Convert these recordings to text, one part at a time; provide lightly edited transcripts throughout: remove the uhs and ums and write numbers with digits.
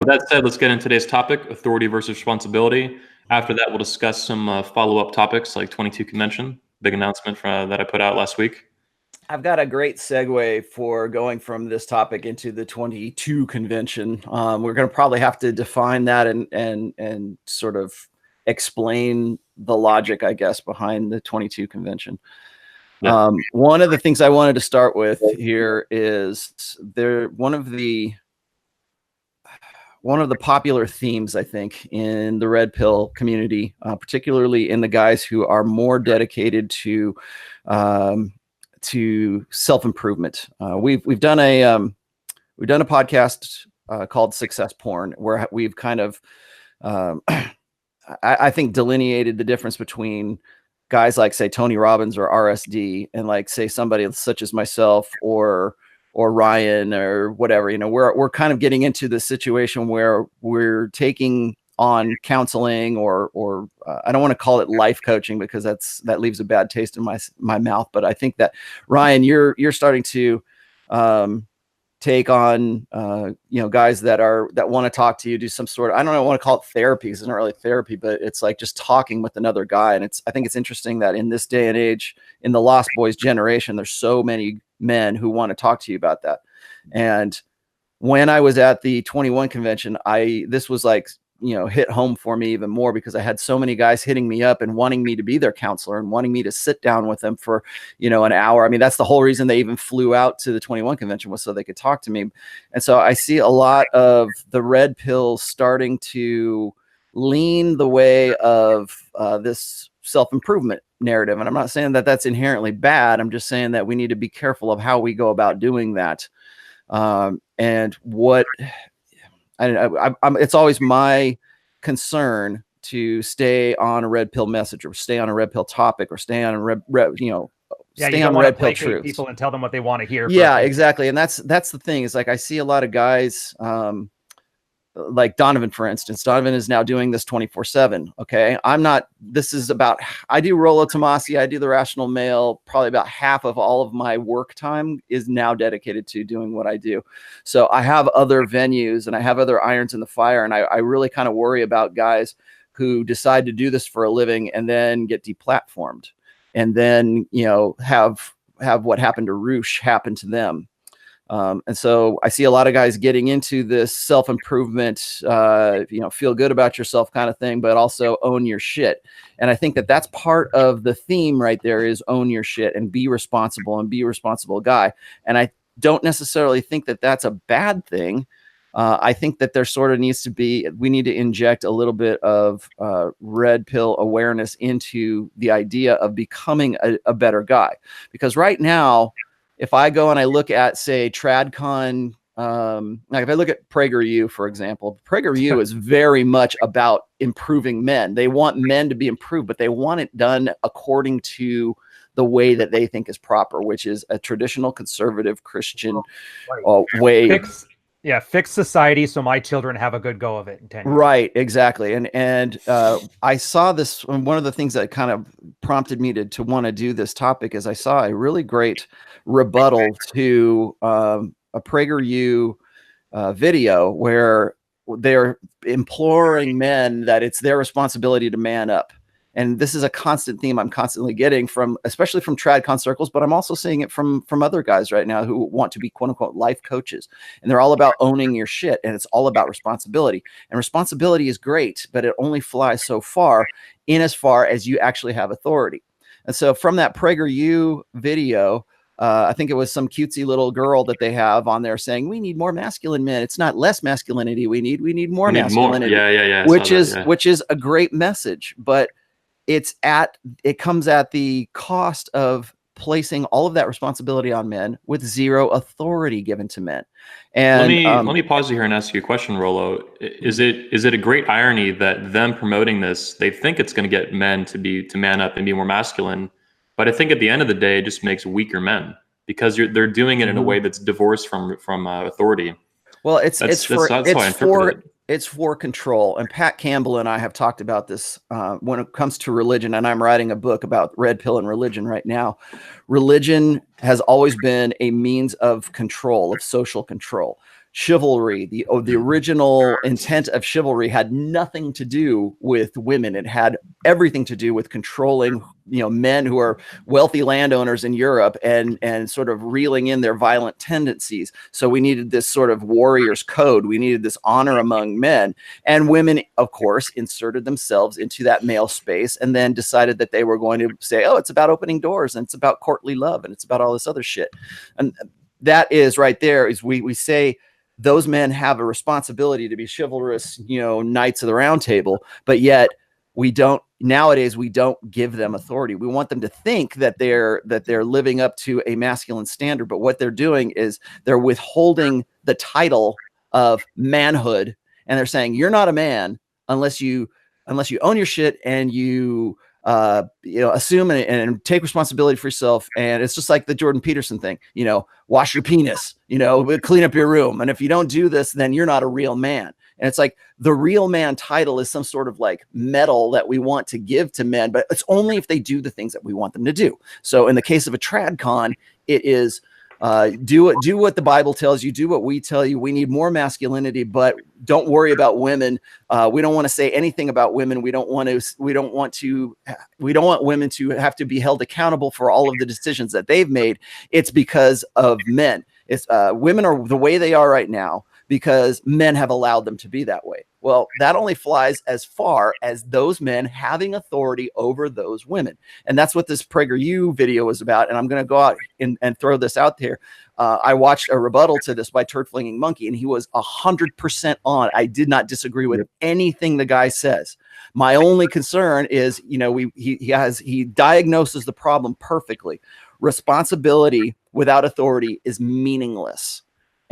With that said, let's get into today's topic, authority versus responsibility. After that, we'll discuss some follow-up topics like 22 Convention, big announcement that I put out last week. I've got a great segue for going from this topic into the 22 Convention. We're going to probably have to define that and sort of explain the logic, I guess, behind the 22 Convention. Yeah. One of the things I wanted to start with here is one of the popular themes, I think, in the red pill community, particularly in the guys who are more dedicated to self-improvement. We've done a podcast called Success Porn, where we've kind of I think delineated the difference between guys like, say, Tony Robbins or RSD, and like, say, somebody such as myself or Ryan or whatever. You know, we're kind of getting into the situation where we're taking on counseling or I don't want to call it life coaching, because that leaves a bad taste in my mouth. But I think that, Ryan, you're starting to take on guys that want to talk to you, do some sort of, I don't want to call it therapy, it's not really therapy, but it's like just talking with another guy. And I think it's interesting that in this day and age, in the Lost Boys generation, there's so many men who want to talk to you about that. And when I was at the 21 Convention, this was like, hit home for me even more, because I had so many guys hitting me up and wanting me to be their counselor and wanting me to sit down with them for, an hour. I mean, that's the whole reason they even flew out to the 21 Convention, was so they could talk to me. And so I see a lot of the red pill starting to lean the way of this self-improvement narrative. And I'm not saying that that's inherently bad. I'm just saying that we need to be careful of how we go about doing that. And what it's always my concern to stay on a red pill message, or stay on a red pill topic, or stay on a stay on red pill truths. People and tell them what they want to hear. Yeah, exactly. And that's the thing, is like, I see a lot of guys, like Donovan, for instance. Donovan is now doing this 24/7. Okay. I do Rollo Tomasi, I do the Rational Male. Probably about half of all of my work time is now dedicated to doing what I do. So I have other venues and I have other irons in the fire. And I really kind of worry about guys who decide to do this for a living and then get deplatformed, and then, have what happened to Roosh happen to them. And so I see a lot of guys getting into this self-improvement, feel good about yourself kind of thing, but also own your shit. And I think that that's part of the theme right there, is own your shit and be responsible and be a responsible guy. And I don't necessarily think that that's a bad thing. I think that there sort of we need to inject a little bit of red pill awareness into the idea of becoming a better guy. Because right now, if I go and I look at, say, TradCon, like if I look at PragerU, for example, PragerU is very much about improving men. They want men to be improved, but they want it done according to the way that they think is proper, which is a traditional conservative Christian way. Fix society so my children have a good go of it in 10 years. Right, exactly. And I saw this, one of the things that kind of prompted me to want to do this topic is I saw a really great rebuttal to a PragerU video where they're imploring men that it's their responsibility to man up. And this is a constant theme I'm constantly getting especially from TradCon circles, but I'm also seeing it from other guys right now who want to be quote unquote life coaches. And they're all about owning your shit. And it's all about responsibility. And responsibility is great, but it only flies so far in as far as you actually have authority. And so from that PragerU video, I think it was some cutesy little girl that they have on there saying, we need more masculine men. It's not less masculinity. We need more masculinity. Yeah. Which is a great message, but it comes at the cost of placing all of that responsibility on men with zero authority given to men. And let me pause you here and ask you a question, Rollo. Is it a great irony that them promoting this, they think it's going to get men to man up and be more masculine, but I think at the end of the day, it just makes weaker men, because they're doing it in a way that's divorced from authority. Well, it's for control. And Pat Campbell and I have talked about this when it comes to religion. And I'm writing a book about red pill and religion right now. Religion has always been a means of control, of social control. chivalry, the original intent of chivalry had nothing to do with women. It had everything to do with controlling, men who are wealthy landowners in Europe and sort of reeling in their violent tendencies. So we needed this sort of warrior's code. We needed this honor among men, and women, of course, inserted themselves into that male space and then decided that they were going to say, oh, it's about opening doors and it's about courtly love and it's about all this other shit. And that is right there is we say those men have a responsibility to be chivalrous, knights of the round table, but yet nowadays we don't give them authority. We want them to think that they're living up to a masculine standard, but what they're doing is they're withholding the title of manhood, and they're saying you're not a man unless you own your shit and you assume and take responsibility for yourself. And it's just like the Jordan Peterson thing, wash your penis, clean up your room. And if you don't do this, then you're not a real man. And it's like the real man title is some sort of like medal that we want to give to men, but it's only if they do the things that we want them to do. So in the case of a tradcon, it is do what the Bible tells you, do what we tell you. We need more masculinity, but don't worry about women. We don't want to say anything about women. We don't want women to have to be held accountable for all of the decisions that they've made. It's because of men. It's women are the way they are right now because men have allowed them to be that way. Well, that only flies as far as those men having authority over those women. And that's what this PragerU video is about. And I'm going to go out and throw this out there. I watched a rebuttal to this by Turd Flinging Monkey, and he was 100% on. I did not disagree with anything the guy says. My only concern is, he diagnoses the problem perfectly. Responsibility without authority is meaningless.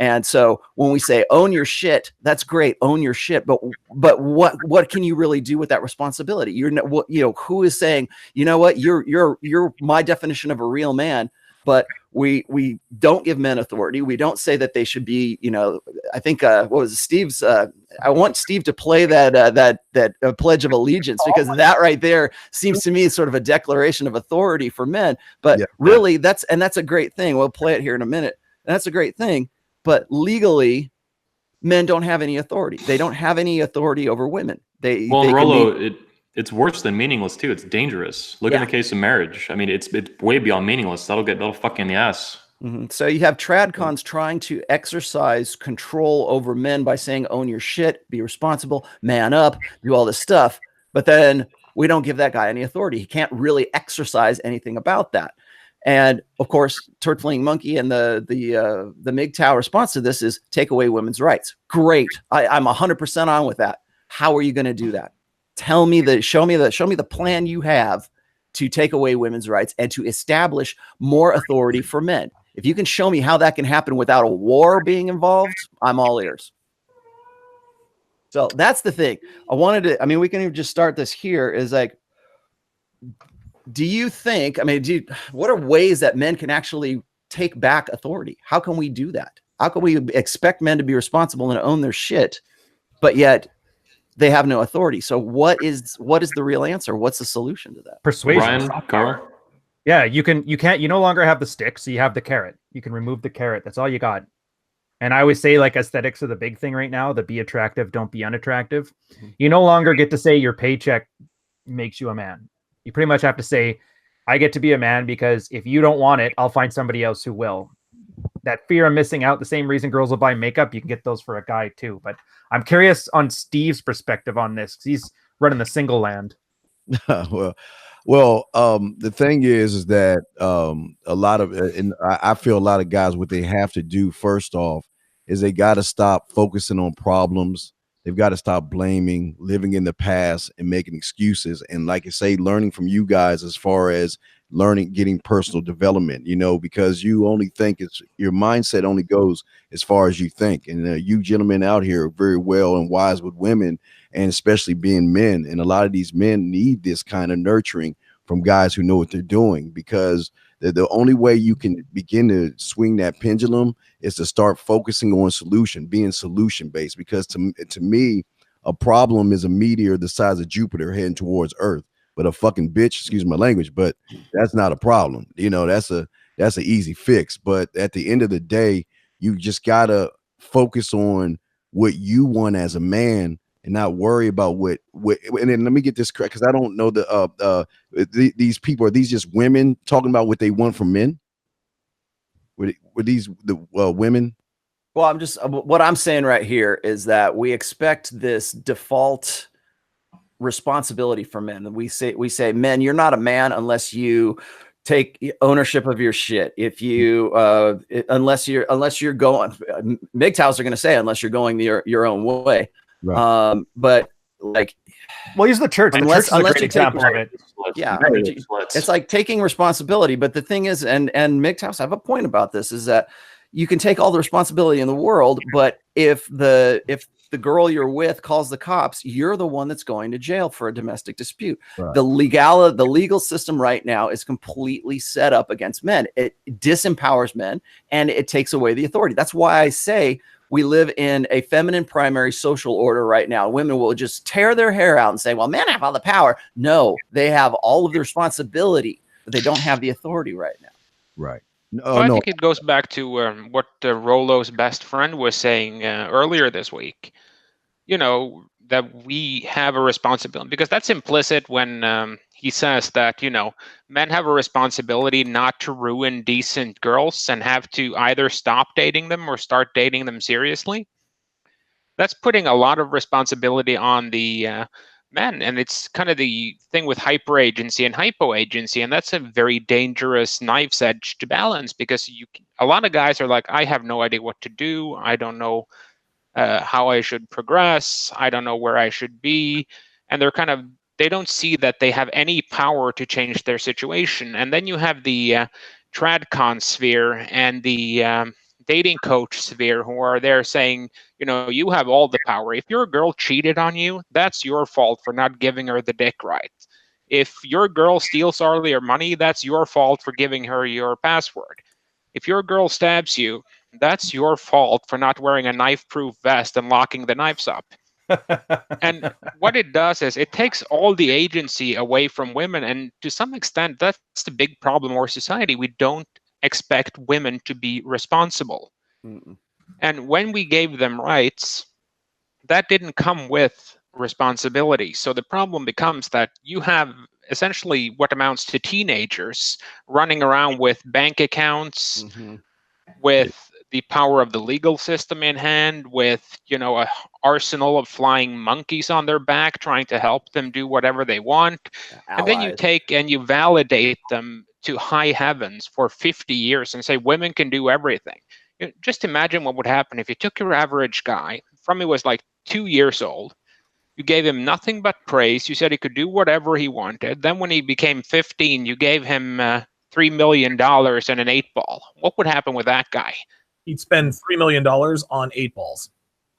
And so when we say own your shit, that's great, own your shit. But what can you really do with that responsibility? Who is saying, you're my definition of a real man, but we don't give men authority. We don't say that they should be, I think what was Steve's I want Steve to play that Pledge of Allegiance, because that right there seems to me sort of a declaration of authority for men. But really that's a great thing. We'll play it here in a minute. And that's a great thing. But legally, men don't have any authority. They don't have any authority over women. Rollo, it's worse than meaningless too. It's dangerous. Look in the case of marriage. I mean, it's way beyond meaningless. That'll fuck you in the ass. Mm-hmm. So you have tradcons trying to exercise control over men by saying, own your shit, be responsible, man up, do all this stuff. But then we don't give that guy any authority. He can't really exercise anything about that. And of course, Turd Flinging Monkey and the MGTOW response to this is take away women's rights. Great. I'm 100% on with that. How are you going to do that? Show me the plan you have to take away women's rights and to establish more authority for men. If you can show me how that can happen without a war being involved, I'm all ears. So that's the thing. We can even just start this here is like, do you think, what are ways that men can actually take back authority? How can we do that? How can we expect men to be responsible and own their shit, but yet they have no authority? So what is the real answer? What's the solution to that? Persuasion. Ryan, Carl? Yeah, you no longer have the stick, so you have the carrot. You can remove the carrot. That's all you got. And I always say, like, aesthetics are the big thing right now. The be attractive, don't be unattractive. You no longer get to say your paycheck makes you a man. You pretty much have to say, I get to be a man because if you don't want it, I'll find somebody else who will. That fear of missing out, the same reason girls will buy makeup, you can get those for a guy too. But I'm curious on Steve's perspective on this, because he's running the single land. Well, the thing is that a lot of, and I feel a lot of guys, what they have to do first off is they got to stop focusing on problems. They've got to stop blaming, living in the past and making excuses. And like I say, learning from you guys as far as getting personal development, because you only think your mindset only goes as far as you think. And you gentlemen out here are very well and wise with women, and especially being men. And a lot of these men need this kind of nurturing from guys who know what they're doing, because the only way you can begin to swing that pendulum is to start focusing on being solution based. Because to me, a problem is a meteor the size of Jupiter heading towards Earth. But a fucking bitch, excuse my language, but that's not a problem. That's an easy fix. But at the end of the day, you just gotta focus on what you want as a man and not worry about what and then let me get this correct, because I don't know these people, are these just women talking about what they want from men? Were these the women? Well, I'm just what I'm saying right here is that we expect this default responsibility for men. We say, men, you're not a man unless you take ownership of your shit. If you unless you're going, MGTOWs are going to say, unless you're going your own way. Right. But like, well, use the church. The church is a great example of it. Yeah, it's like taking responsibility. But the thing is, and MGTOWs have a point about this, is that you can take all the responsibility in the world, but if the girl you're with calls the cops, you're the one that's going to jail for a domestic dispute. Right. The legal system right now is completely set up against men. It disempowers men and it takes away the authority. That's why I say we live in a feminine primary social order right now. Women will just tear their hair out and say, well, men have all the power. No, they have all of the responsibility, but they don't have the authority right now. Right. I think it goes back to what Rollo's best friend was saying earlier this week. You know, that we have a responsibility, because that's implicit when he says that, you know, men have a responsibility not to ruin decent girls and have to either stop dating them or start dating them seriously. That's putting a lot of responsibility on the men, and it's kind of the thing with hyper agency and hypo agency, and that's a very dangerous knife's edge to balance, because a lot of guys are like, I have no idea what to do, I don't know how I should progress, I don't know where I should be, and they don't see that they have any power to change their situation. And then you have the tradcon sphere and the dating coach sphere, who are there saying, you know, you have all the power. If your girl cheated on you, that's your fault for not giving her the dick right. If your girl steals all your money, that's your fault for giving her your password. If your girl stabs you, that's your fault for not wearing a knife-proof vest and locking the knives up. And what it does is it takes all the agency away from women. And to some extent, that's the big problem in our society. We don't expect women to be responsible. Mm-mm. And when we gave them rights, that didn't come with responsibility. So the problem becomes that you have essentially what amounts to teenagers running around with bank accounts, mm-hmm. with the power of the legal system in hand, with, you know, an arsenal of flying monkeys on their back trying to help them do whatever they want. And then you take and you validate them to high heavens for 50 years and say women can do everything. You know, just imagine what would happen if you took your average guy from he was like 2 years old, you gave him nothing but praise, you said he could do whatever he wanted. Then when he became 15, you gave him $3 million and an 8-ball. What would happen with that guy? He'd spend $3 million on 8-balls.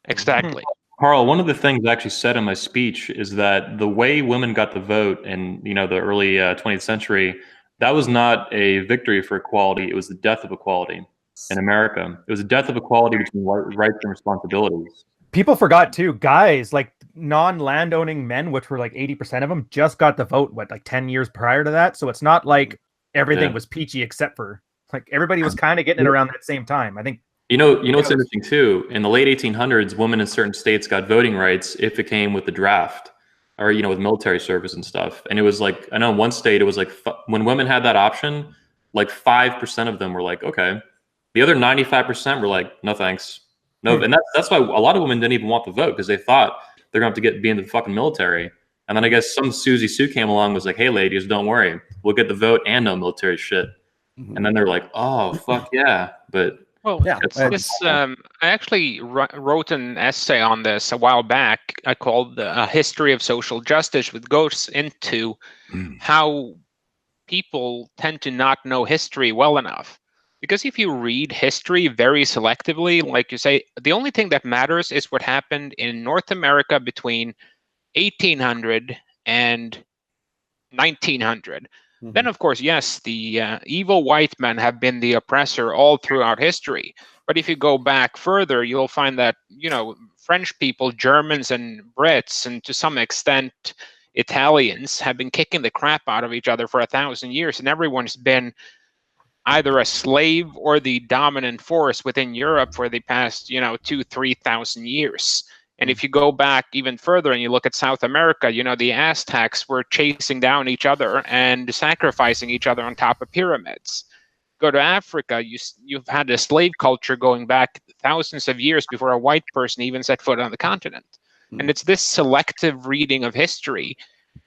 Exactly. Carl, one of the things I actually said in my speech is that the way women got the vote in, you know, the early 20th century, that was not a victory for equality. It was the death of equality in America. It was a death of equality between rights and responsibilities. People forgot too, guys, like non-landowning men, which were like 80% of them, just got the vote, like 10 years prior to that. So it's not like everything was peachy, except for like everybody was kind of getting it around that same time. I think. You know what's interesting too? In the late 1800s, women in certain states got voting rights if it came with the draft, or, you know, with military service and stuff. And it was like, I know in one state, it was like when women had that option, like 5% of them were like, okay. The other 95% were like, no thanks. No, and that's why a lot of women didn't even want the vote, because they thought they're going to have to be in the fucking military. And then I guess some Susie Sue came along and was like, hey, ladies, don't worry. We'll get the vote and no military shit. Mm-hmm. And then they're like, oh, fuck yeah. But well, yeah, I actually wrote an essay on this a while back. I called A History of Social Justice, which goes into how people tend to not know history well enough. Because if you read history very selectively, like you say, the only thing that matters is what happened in North America between 1800 and 1900. Mm-hmm. Then, of course, yes, the evil white men have been the oppressor all throughout history. But if you go back further, you'll find that, you know, French people, Germans and Brits, and to some extent Italians, have been kicking the crap out of each other for 1,000 years, and everyone's been either a slave or the dominant force within Europe for the past, 2,000-3,000 years. And if you go back even further and you look at South America, the Aztecs were chasing down each other and sacrificing each other on top of pyramids. Go to Africa, you've had a slave culture going back thousands of years before a white person even set foot on the continent. And it's this selective reading of history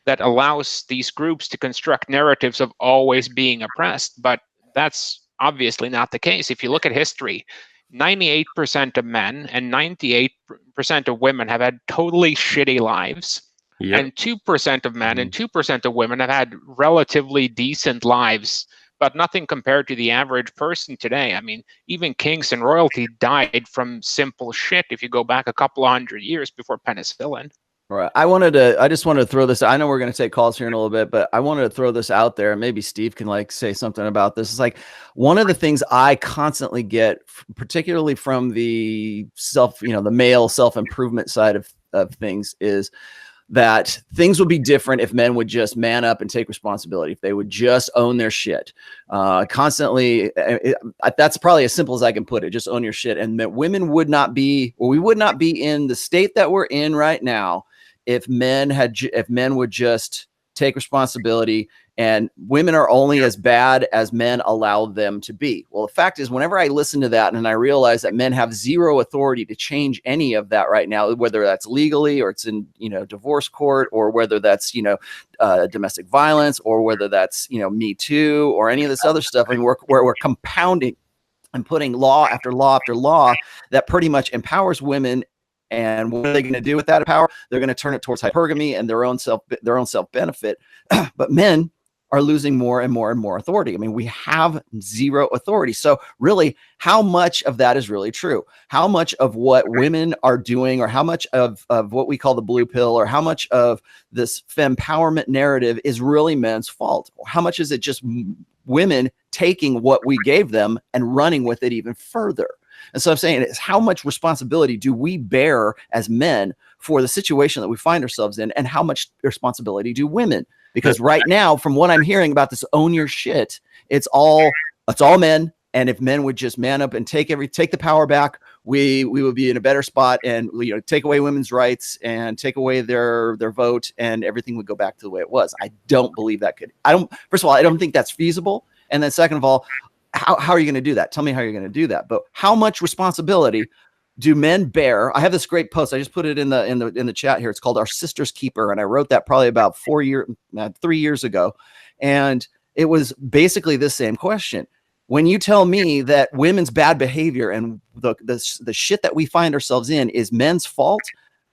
that allows these groups to construct narratives of always being oppressed. But that's obviously not the case. If you look at history, 98% of men and 98% of women have had totally shitty lives. Yep. And 2% of men and 2% of women have had relatively decent lives, but nothing compared to the average person today. I mean, even kings and royalty died from simple shit if you go back a couple of hundred years before penicillin. Right. I just wanted to throw this. I know we're going to take calls here in a little bit, but I wanted to throw this out there. Maybe Steve can say something about this. It's like one of the things I constantly get, particularly from the the male self-improvement side of things, is that things would be different if men would just man up and take responsibility, if they would just own their shit. Constantly, that's probably as simple as I can put it. Just own your shit. And that women would not be, or we would not be in the state that we're in right now if men would just take responsibility. And women are only as bad as men allow them to be. Well, the fact is, whenever I listen to that and I realize that men have zero authority to change any of that right now, whether that's legally or it's in, divorce court, or whether that's, domestic violence, or whether that's, Me Too or any of this other stuff, and we're compounding and putting law after law after law that pretty much empowers women. And what are they going to do with that power? They're going to turn it towards hypergamy and their own self benefit. But men are losing more and more and more authority. I mean, we have zero authority. So really, how much of that is really true? How much of what women are doing, or how much of what we call the blue pill, or how much of this fempowerment narrative is really men's fault? How much is it just women taking what we gave them and running with it even further? And so I'm saying is, how much responsibility do we bear as men for the situation that we find ourselves in, and how much responsibility do women? Because right now, from what I'm hearing about this own your shit, it's all men. And if men would just man up and take the power back, we would be in a better spot, and take away women's rights and take away their vote, and everything would go back to the way it was. I don't believe that first of all, I don't think that's feasible. And then second of all, how are you going to do that? Tell me how you're going to do that. But how much responsibility do men bear? I have this great post. I just put it in the chat here. It's called Our Sister's Keeper. And I wrote that probably about 3 years ago. And it was basically the same question. When you tell me that women's bad behavior and the shit that we find ourselves in is men's fault,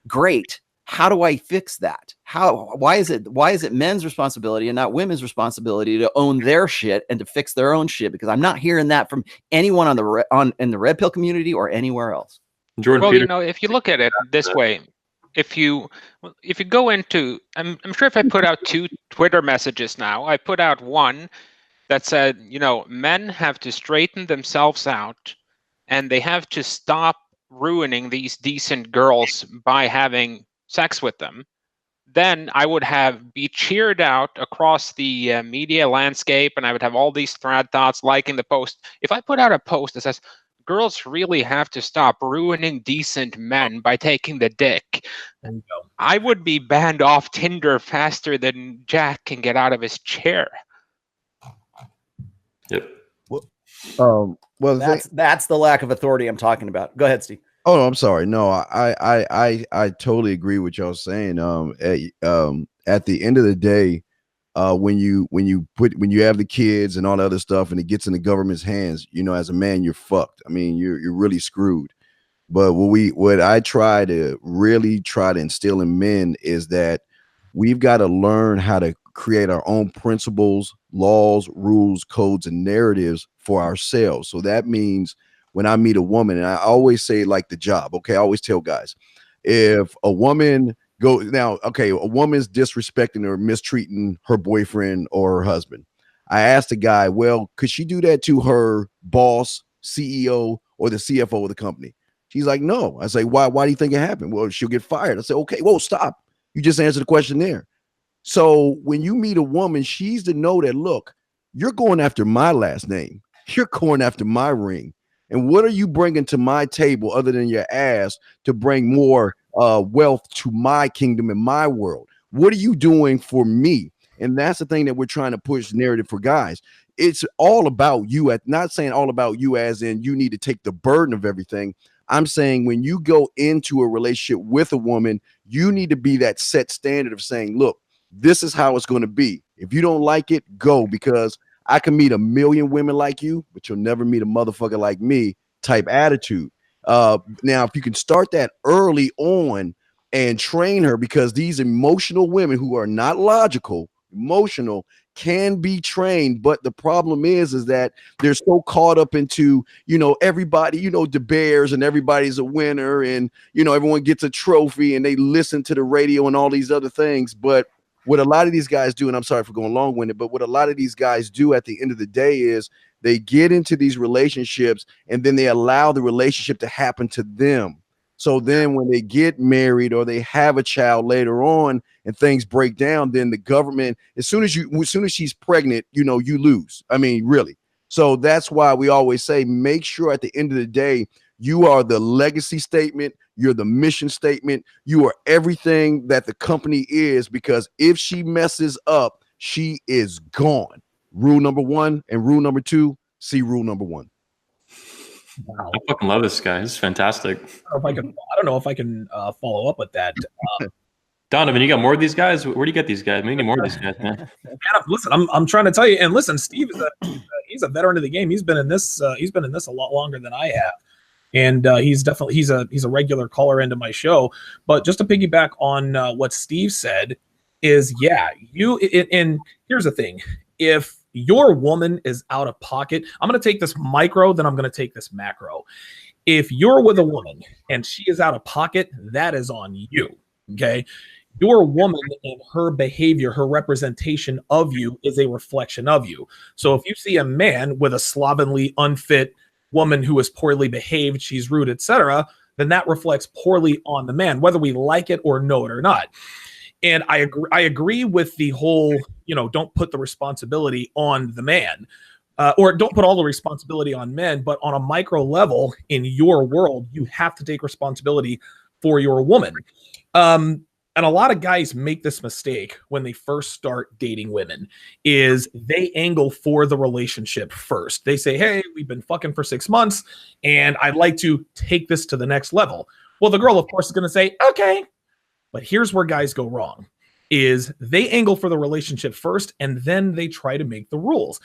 great. How do I fix that? Why is it men's responsibility and not women's responsibility to own their shit and to fix their own shit? Because I'm not hearing that from anyone in the red pill community or anywhere else. Jordan, well, Peter? if you look at it this way, if you go into, I'm sure if I put out 2 Twitter messages now, I put out one that said, men have to straighten themselves out, and they have to stop ruining these decent girls by having sex with them. Then I would be cheered out across the media landscape, and I would have all these thread thoughts liking the post. If I put out a post that says, girls really have to stop ruining decent men by taking the dick, I would be banned off Tinder faster than Jack can get out of his chair. Yep. Well, that's the lack of authority I'm talking about. Go ahead, Steve. Oh, no, I'm sorry. No, I totally agree with y'all saying. At the end of the day, when you have the kids and all the other stuff, and it gets in the government's hands, as a man, you're fucked. I mean, you're really screwed. But what I try to instill in men is that we've got to learn how to create our own principles, laws, rules, codes, and narratives for ourselves. So that means when I meet a woman, and I always say like the job, okay, I always tell guys, if a woman a woman's disrespecting or mistreating her boyfriend or her husband, I asked the guy, well, could she do that to her boss, CEO, or the CFO of the company? She's like, no. I say, why do you think it happened? Well, she'll get fired. I say, okay, whoa, stop. You just answered the question there. So when you meet a woman, she's to know that, look, you're going after my last name. You're going after my ring. And what are you bringing to my table other than your ass to bring more wealth to my kingdom and my world? What are you doing for me? And that's the thing that we're trying to push narrative for guys. It's all about you. Not saying all about you as in you need to take the burden of everything. I'm saying when you go into a relationship with a woman, you need to be that set standard of saying, look, this is how it's going to be. If you don't like it, go, because I can meet a million women like you, but you'll never meet a motherfucker like me type attitude. Now, if you can start that early on and train her, because these emotional women who are not logical, emotional, can be trained, but the problem is that they're so caught up into, everybody, the bears and everybody's a winner and, everyone gets a trophy and they listen to the radio and all these other things. But what a lot of these guys do, and I'm sorry for going long-winded, but what a lot of these guys do at the end of the day is they get into these relationships and then they allow the relationship to happen to them. So then when they get married or they have a child later on and things break down, then the government, as soon as she's pregnant, you lose. I mean, really. So that's why we always say, make sure at the end of the day, you are the legacy statement. You're the mission statement. You are everything that the company is, because if she messes up, she is gone. Rule number 1 and rule number 2, see rule number 1. Wow. I fucking love this guy. This is fantastic. I don't know if I can follow up with that. Donovan, you got more of these guys? Where do you get these guys? We need more of these guys, man. Listen, I'm trying to tell you. And listen, Steve he's a veteran of the game. He's been in this a lot longer than I have. And he's a regular caller into my show. But just to piggyback on what Steve said is, and here's the thing. If your woman is out of pocket, I'm going to take this micro, then I'm going to take this macro. If you're with a woman and she is out of pocket, that is on you. Okay. Your woman and her behavior, her representation of you is a reflection of you. So if you see a man with a slovenly, unfit woman who is poorly behaved, she's rude, etc., then that reflects poorly on the man, whether we like it or know it or not. And I agree with the whole, don't put the responsibility on the man, or don't put all the responsibility on men, but on a micro level in your world, you have to take responsibility for your woman. And a lot of guys make this mistake when they first start dating women, is they angle for the relationship first. They say, hey, we've been fucking for 6 months and I'd like to take this to the next level. Well, the girl, of course, is going to say, okay. But here's where guys go wrong, is they angle for the relationship first and then they try to make the rules.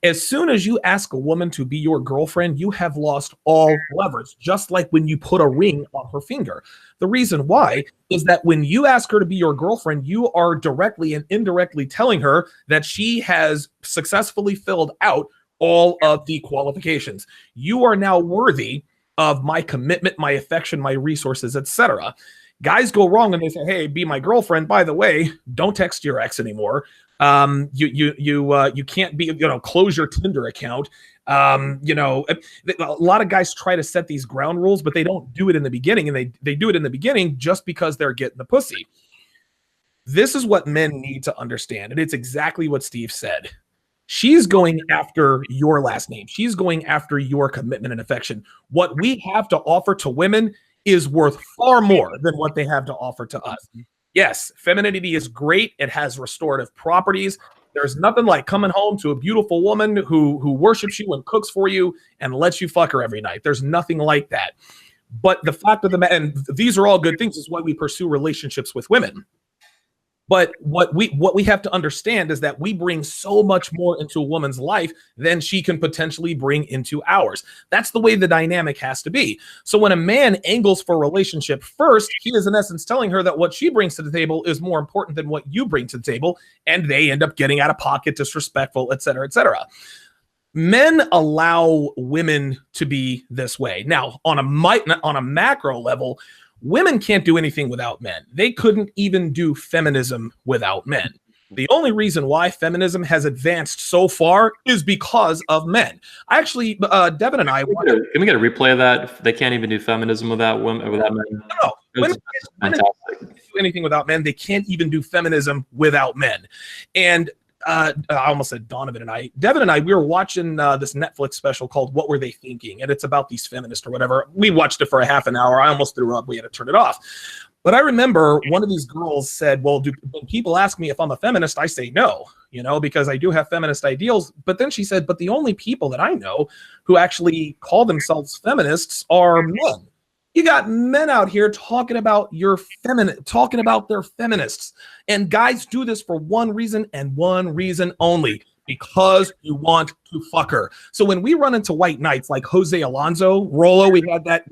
As soon as you ask a woman to be your girlfriend, you have lost all leverage, just like when you put a ring on her finger. The reason why is that when you ask her to be your girlfriend, you are directly and indirectly telling her that she has successfully filled out all of the qualifications. You are now worthy of my commitment, my affection, my resources, etc. Guys go wrong and they say, hey, be my girlfriend. By the way, don't text your ex anymore. You can't be, close your Tinder account. A lot of guys try to set these ground rules, but they don't do it in the beginning, and they do it in the beginning just because they're getting the pussy. This is what men need to understand, and it's exactly what Steve said. She's going after your last name. She's going after your commitment and affection. What we have to offer to women is worth far more than what they have to offer to us. Yes, femininity is great. It has restorative properties. There's nothing like coming home to a beautiful woman who worships you and cooks for you and lets you fuck her every night. There's nothing like that. But the fact of the matter, and these are all good things, is why we pursue relationships with women. But what we have to understand is that we bring so much more into a woman's life than she can potentially bring into ours. That's the way the dynamic has to be. So when a man angles for a relationship first, he is in essence telling her that what she brings to the table is more important than what you bring to the table, and they end up getting out of pocket, disrespectful, etc., etc. Men allow women to be this way. Now, on a macro level, women can't do anything without men. They couldn't even do feminism without men. The only reason why feminism has advanced so far is because of men. Actually, Devin and I... Can we get a replay of that? They can't even do feminism without women, without men? No. Women can't do anything without men. They can't even do feminism without men. And I almost said Donovan and I, Devin and I, we were watching this Netflix special called What Were They Thinking? And it's about these feminists or whatever. We watched it for a half an hour. I almost threw up. We had to turn it off. But I remember one of these girls said, well, when people ask me if I'm a feminist, I say no, because I do have feminist ideals. But then she said, but the only people that I know who actually call themselves feminists are men. You got men out here talking about their feminists. And guys do this for one reason and one reason only, because you want to fuck her. So when we run into white knights like Jose Alonso, Rolo, we had that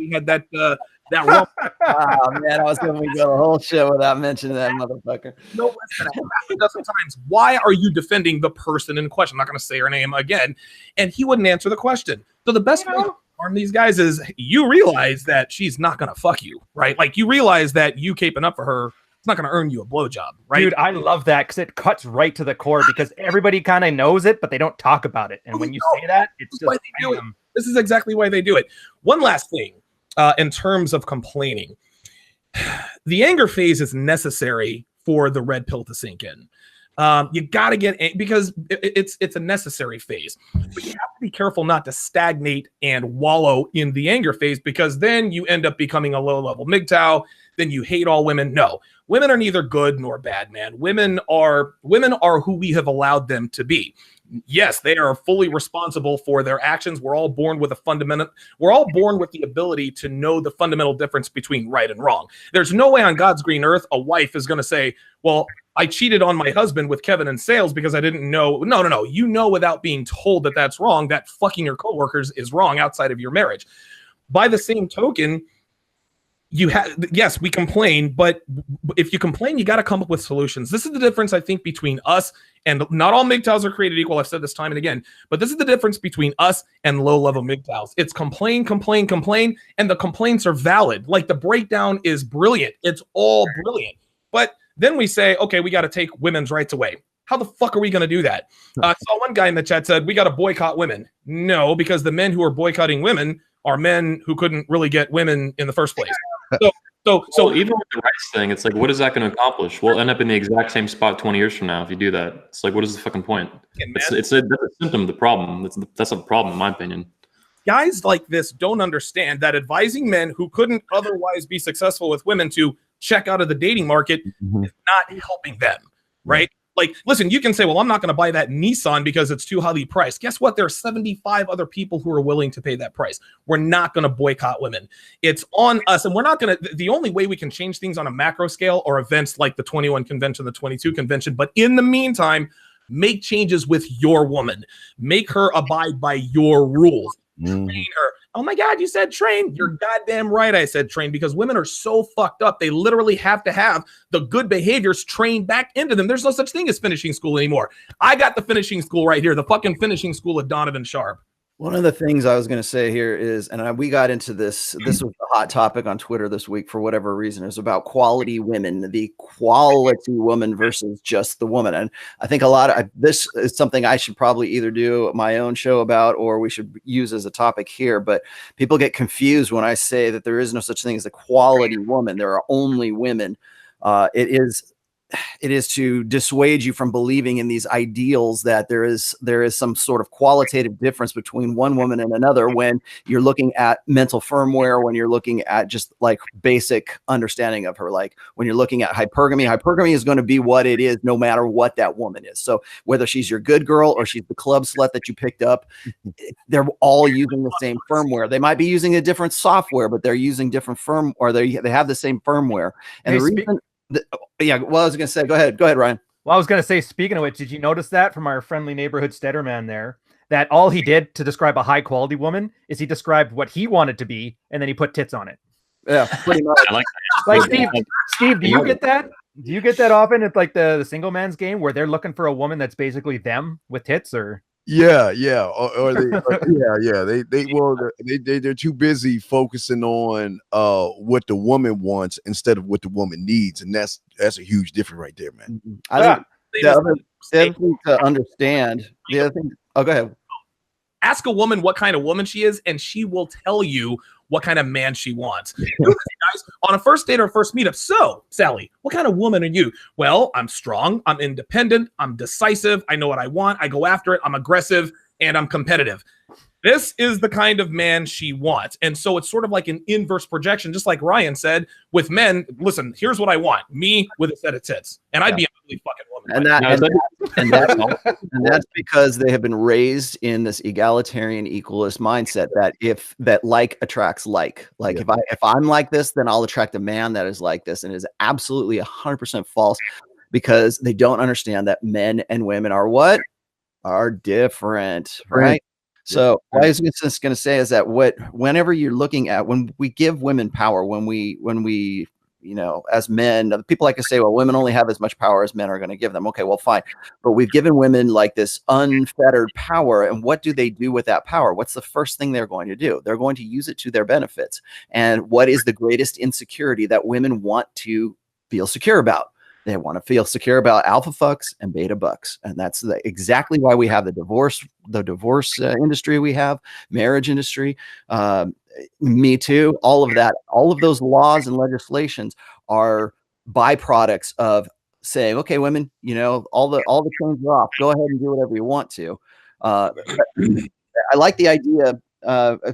that Oh man, I was going to go the whole show without mentioning that motherfucker. no less than a dozen times. Why are you defending the person in question? I'm not going to say her name again. And he wouldn't answer the question. So the best way to harm these guys is you realize that she's not going to fuck you, right? Like you realize that you caping up for her, it's not going to earn you a blowjob, right? Dude, I love that because it cuts right to the core because everybody kind of knows it, but they don't talk about it. And when you say that, it's just This is exactly why they do it. One last thing. In terms of complaining, the anger phase is necessary for the red pill to sink in. You got to get because it's a necessary phase, but you have to be careful not to stagnate and wallow in the anger phase because then you end up becoming a low-level MGTOW. Then you hate all women. No, women are neither good nor bad, man. Women are who we have allowed them to be. Yes, they are fully responsible for their actions. We're all born with the ability to know the fundamental difference between right and wrong. There's no way on God's green earth a wife is going to say, well, I cheated on my husband with Kevin and Sales because I didn't know. No. You know without being told that that's wrong, that fucking your coworkers is wrong outside of your marriage. By the same token, yes, we complain, but if you complain, you got to come up with solutions. This is the difference, I think, between us and not all MGTOWs are created equal. I've said this time and again, but this is the difference between us and low-level MGTOWs. It's complain, and the complaints are valid. Like the breakdown is brilliant. It's all brilliant. But then we say, okay, we got to take women's rights away. How the fuck are we going to do that? I saw one guy in the chat said, we got to boycott women. No, because the men who are boycotting women are men who couldn't really get women in the first place. So even with the rights thing, it's like, what is that going to accomplish? We'll end up in the exact same spot 20 years from now if you do that. It's like, what is the fucking point? That's a symptom of the problem. That's a problem, in my opinion. Guys like this don't understand that advising men who couldn't otherwise be successful with women to check out of the dating market is not helping them, right? Like, listen, you can say, well, I'm not going to buy that Nissan because it's too highly priced. Guess what? There are 75 other people who are willing to pay that price. We're not going to boycott women. It's on us. And we're not going to, the only way we can change things on a macro scale are events like the 21 convention, the 22 convention. But in the meantime, make changes with your woman. Make her abide by your rules. Train her. Oh my God, you said train. You're goddamn right. I said train because women are so fucked up. They literally have to have the good behaviors trained back into them. There's no such thing as finishing school anymore. I got the finishing school right here. The fucking finishing school of Donovan Sharp. One of the things I was going to say here is, and we got into this, this was a hot topic on Twitter this week for whatever reason, is about quality women, the quality woman versus just the woman. And I think a lot of this is something I should probably either do my own show about, or we should use as a topic here. But people get confused when I say that there is no such thing as a quality woman. There are only women. It is to dissuade you from believing in these ideals that there is some sort of qualitative difference between one woman and another when you're looking at mental firmware, when you're looking at just like basic understanding of her. Like when you're looking at hypergamy is going to be what it is no matter what that woman is. So whether she's your good girl or she's the club slut that you picked up, they're all using the same firmware. They might be using a different software, but they're using different or they have the same firmware. And the reason yeah, well, I was going to say, go ahead, Ryan. Well, I was going to say, speaking of which, did you notice that from our friendly neighborhood Stedderman there, that all he did to describe a high quality woman is he described what he wanted to be, and then he put tits on it. Yeah, pretty much. I like Steve, do you get that? Do you get that often? It's like the single man's game where they're looking for a woman that's basically them with tits, or yeah, or they're too busy focusing on what the woman wants instead of what the woman needs, and that's a huge difference right there, man. I think the other thing to understand, the other thing. Oh, go ahead. Ask a woman what kind of woman she is, and she will tell you what kind of man she wants. Do this, guys, on a first date or first meetup. So, Sally, what kind of woman are you? Well, I'm strong, I'm independent, I'm decisive, I know what I want, I go after it, I'm aggressive, and I'm competitive. This is the kind of man she wants. And so it's sort of like an inverse projection, just like Ryan said, with men, listen, here's what I want. Me with a set of tits. And I'd be an ugly fucking woman. And that's because they have been raised in this egalitarian equalist mindset that like attracts like. If I'm like this, then I'll attract a man that is like this. And it is absolutely 100% false, because they don't understand that men and women are different, right? So what I was just going to say is that whenever you're looking at, when we give women power, when we as men, people like to say, well, women only have as much power as men are going to give them. Okay, well, fine. But we've given women like this unfettered power. And what do they do with that power? What's the first thing they're going to do? They're going to use it to their benefits. And what is the greatest insecurity that women want to feel secure about? They want to feel secure about alpha fucks and beta bucks. And that's exactly why we have the divorce industry, we have marriage industry, Me Too, all of that. All of those laws and legislations are byproducts of saying, okay, women, all the chains are off. Go ahead and do whatever you want to. I like the idea,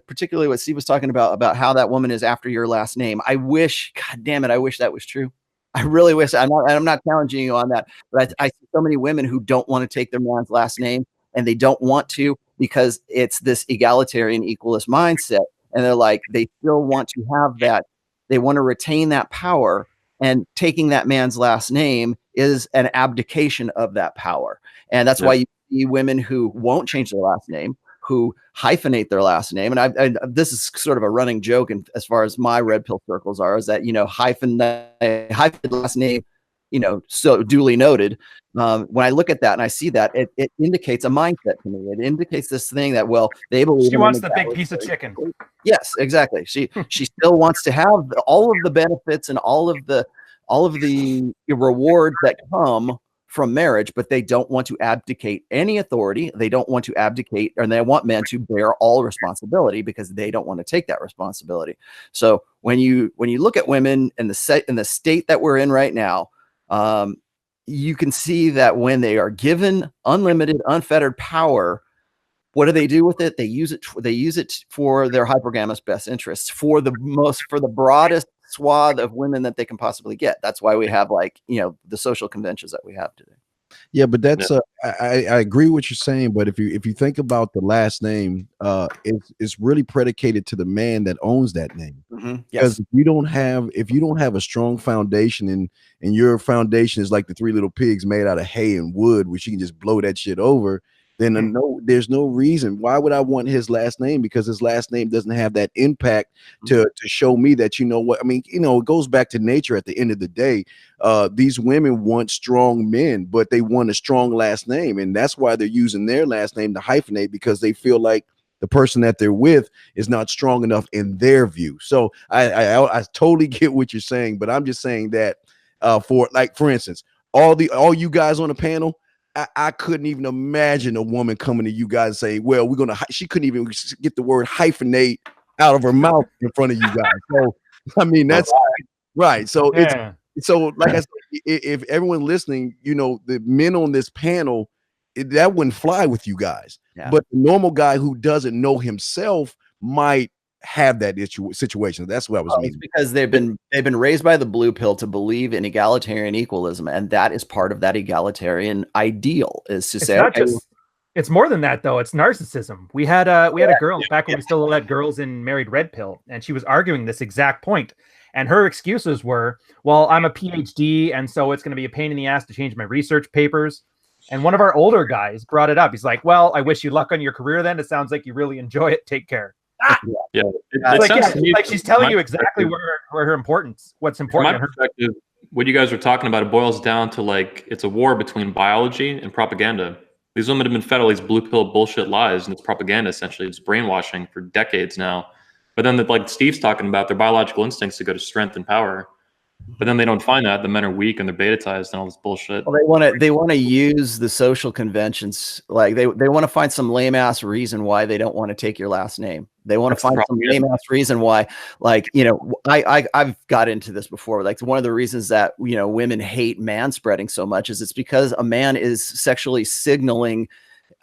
particularly what Steve was talking about how that woman is after your last name. I wish, God damn it, I wish that was true. I really wish. I'm not challenging you on that, but I see so many women who don't want to take their man's last name, and they don't want to because it's this egalitarian equalist mindset, and they're like, they still want to have that. They want to retain that power, and taking that man's last name is an abdication of that power. And that's why you see women who won't change their last name, who hyphenate their last name. And this is sort of a running joke, and as far as my red pill circles are, is that, hyphen last name, so duly noted. When I look at that and I see that, it indicates a mindset to me. It indicates this thing that, well, they believe she wants the big piece of chicken. Yes, exactly. She still wants to have all of the benefits and all of the rewards that come from marriage, but they don't want to abdicate any authority. They don't want to abdicate, and they want men to bear all responsibility because they don't want to take that responsibility. So when you look at women in the state that we're in right now, you can see that when they are given unlimited, unfettered power, what do they do with it? They use it for their hypergamous best interests, for the broadest swath of women that they can possibly get. That's why we have the social conventions that we have today. Yeah, but that's I agree with what you're saying. But if you think about the last name, it's really predicated to the man that owns that name. Mm-hmm. Because if you don't have a strong foundation, and your foundation is like the Three Little Pigs made out of hay and wood, which you can just blow that shit over, then there's no reason. Why would I want his last name? Because his last name doesn't have that impact to show me that, what I mean, it goes back to nature at the end of the day. These women want strong men, but they want a strong last name. And that's why they're using their last name to hyphenate, because they feel like the person that they're with is not strong enough in their view. So I totally get what you're saying, but I'm just saying that for instance, all you guys on the panel, I couldn't even imagine a woman coming to you guys saying, well, she couldn't even get the word hyphenate out of her mouth in front of you guys. So, I mean, that's right. So so like I said, if everyone listening, the men on this panel, that wouldn't fly with you guys. Yeah. But the normal guy who doesn't know himself might have that situation. That's what I was meaning. It's because they've been raised by the blue pill to believe in egalitarian equalism, and that is part of that egalitarian ideal, is to say, it's more than that, though. It's narcissism. We had a girl back when we still let girls in married red pill, and she was arguing this exact point. And her excuses were, well, I'm a PhD, and so it's going to be a pain in the ass to change my research papers. And one of our older guys brought it up. He's like, well, I wish you luck on your career then. It sounds like you really enjoy it. Take care. Yeah, she's telling you exactly where her importance, what's important. From my perspective, what you guys are talking about, it boils down to it's a war between biology and propaganda. These women have been fed all these blue pill bullshit lies, and it's propaganda essentially. It's brainwashing for decades now. But then, like Steve's talking about, their biological instincts to go to strength and power. But then they don't find that the men are weak and they're betatized and all this bullshit. Well, they want to use the social conventions. Like they want to find some lame ass reason why they don't want to take your last name. They want to find some lame ass reason why, like, you know, I've got into this before. Like one of the reasons that, you know, women hate man spreading so much is it's because a man is sexually signaling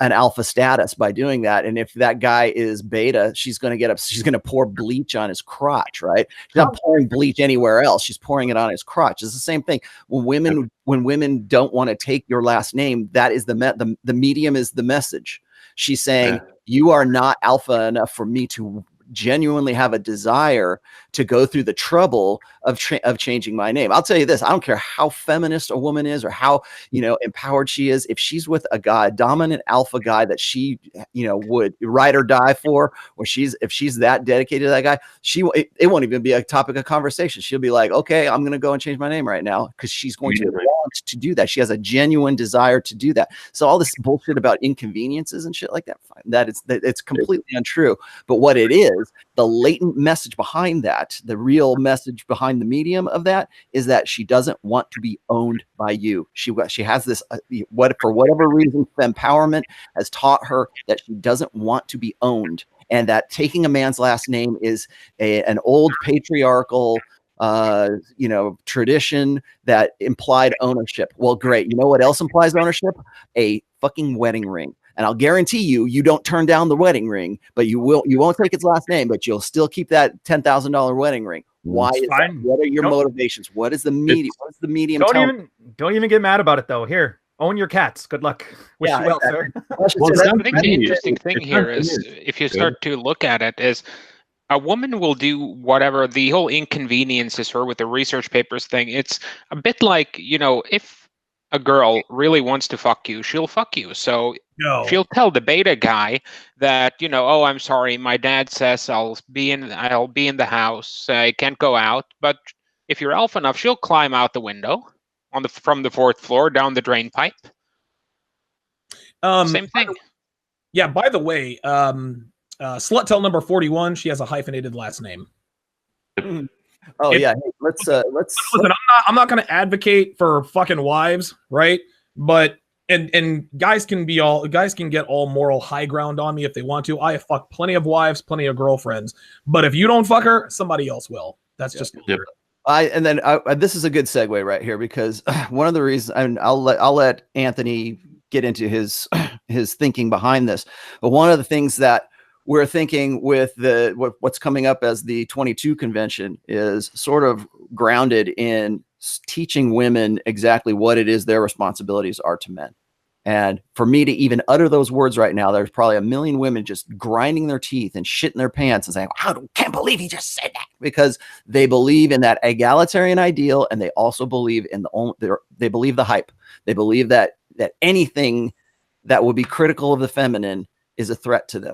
an alpha status by doing that. And if that guy is beta, she's going to get up. She's going to pour bleach on his crotch, right? She's not pouring bleach anywhere else. She's pouring it on his crotch. It's the same thing. When women don't want to take your last name, that is the medium is the message. She's saying, you are not alpha enough for me to genuinely have a desire to go through the trouble of changing my name. I'll tell you this, I don't care how feminist a woman is or how, you know, empowered she is. If she's with a guy, dominant alpha guy that she, you know, would ride or die for, or if she's that dedicated to that guy, it won't even be a topic of conversation. She'll be like, okay, I'm going to go and change my name right now, because she's going to want to do that. She has a genuine desire to do that. So all this bullshit about inconveniences and shit like that, it's completely untrue. But what it is, the latent message behind that, the real message behind the medium of that, is that she doesn't want to be owned by you. She has this for whatever reason, fempowerment has taught her that she doesn't want to be owned, and that taking a man's last name is an old patriarchal you know, tradition that implied ownership. Well, great. You know what else implies ownership? A fucking wedding ring. And I'll guarantee you don't turn down the wedding ring, but you won't take its last name, but you'll still keep that $10,000 wedding ring. Why is that? What are your motivations? What is the medium? What's the medium? Don't even get mad about it though. Here, own your cats. Good luck. Wish you well, sir. Well, I think the interesting thing here is, if you start to look at it, is a woman will do whatever. The whole inconveniences her with the research papers thing. It's a bit like, you know, if a girl really wants to fuck you, she'll fuck you. So she'll tell the beta guy that, you know, oh, I'm sorry, my dad says I'll be in the house, I can't go out. But if you're alpha enough, she'll climb out the window from the 4th floor down the drain pipe. Same thing. Yeah. By the way, slut tell number 41. She has a hyphenated last name. Oh yeah, hey, let's listen. I'm not going to advocate for fucking wives, right? But and guys can get all moral high ground on me if they want to. I have fucked plenty of wives, plenty of girlfriends. But if you don't fuck her, somebody else will. That's just. Yep. This is a good segue right here, because one of the reasons, and I'll let Anthony get into his thinking behind this, but one of the things that we're thinking with what's coming up as the 22 convention is sort of grounded in teaching women exactly what it is their responsibilities are to men. And for me to even utter those words right now, there's probably a million women just grinding their teeth and shitting their pants and saying, I can't believe he just said that, because they believe in that egalitarian ideal. And they also believe in they believe the hype. They believe that anything that would be critical of the feminine is a threat to them.